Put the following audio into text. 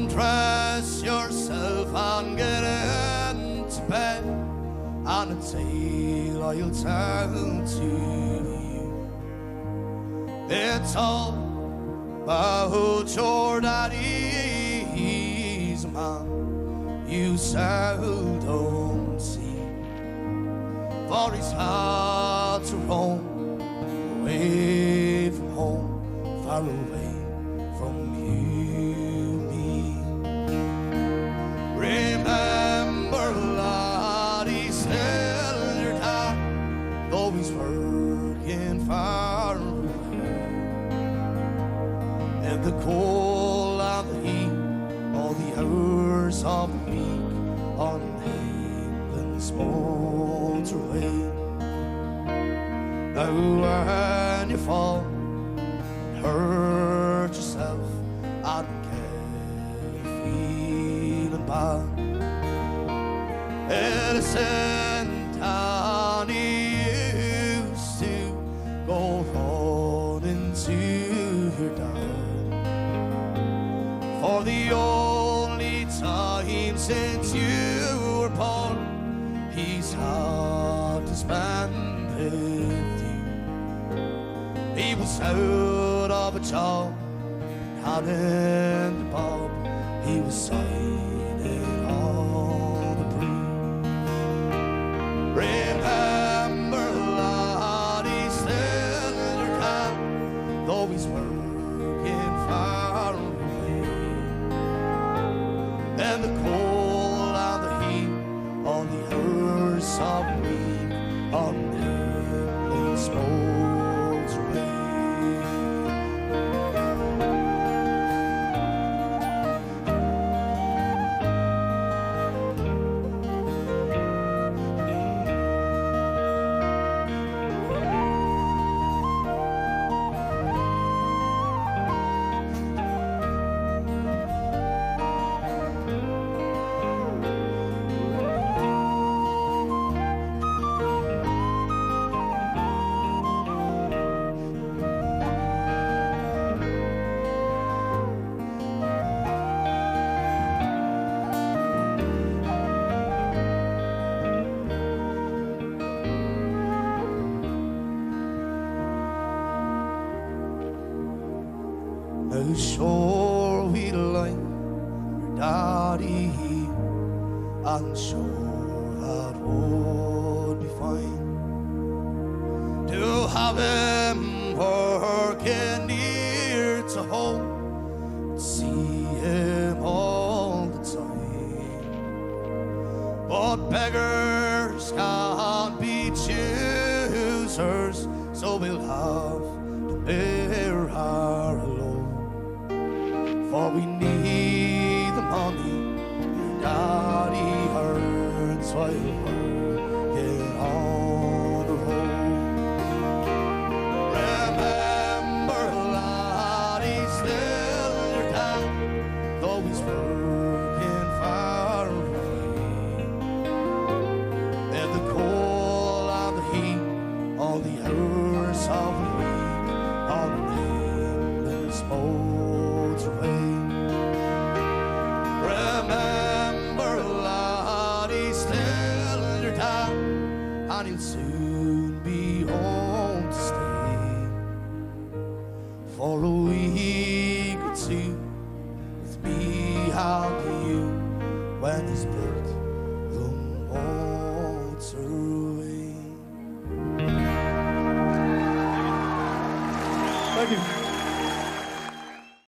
undress yourself and get into bed, and a tale I'll tell to you. It's all about your daddy. He's a man you seldom see, for he's had to roam away from home, far away from you, me. Remember, lad, he's still your dad, though he's working far away. In the cold and the heat, all the hours of the week on England smolder away. Now when you fall and hurt yourself and get feeling bad, innocent and he used to go running to your dad, for the only time since you were born he's had to spend with you. He was out of a job, hadn't the bob, he was signing on the brief. Remember, lad, he's still your dad, though he's working far away. And the cold and the heat, on the hours of the week, on England smolder away. Now sure we like your daddy, and sure that would be fine to have him working near to home, see him all the time. But beggars can't be choosers, so we'll have to bear our load. For we need the money your daddy earns while working on the road. Remember, lad, he's still your dad, though he's working far away. In the cold and the heat, all the hours of the week, on the England smolder away. Remember, lad, he's still your dad, and he'll soon be home to stay for a week or two with me and you when he's built the motorway. Thank you.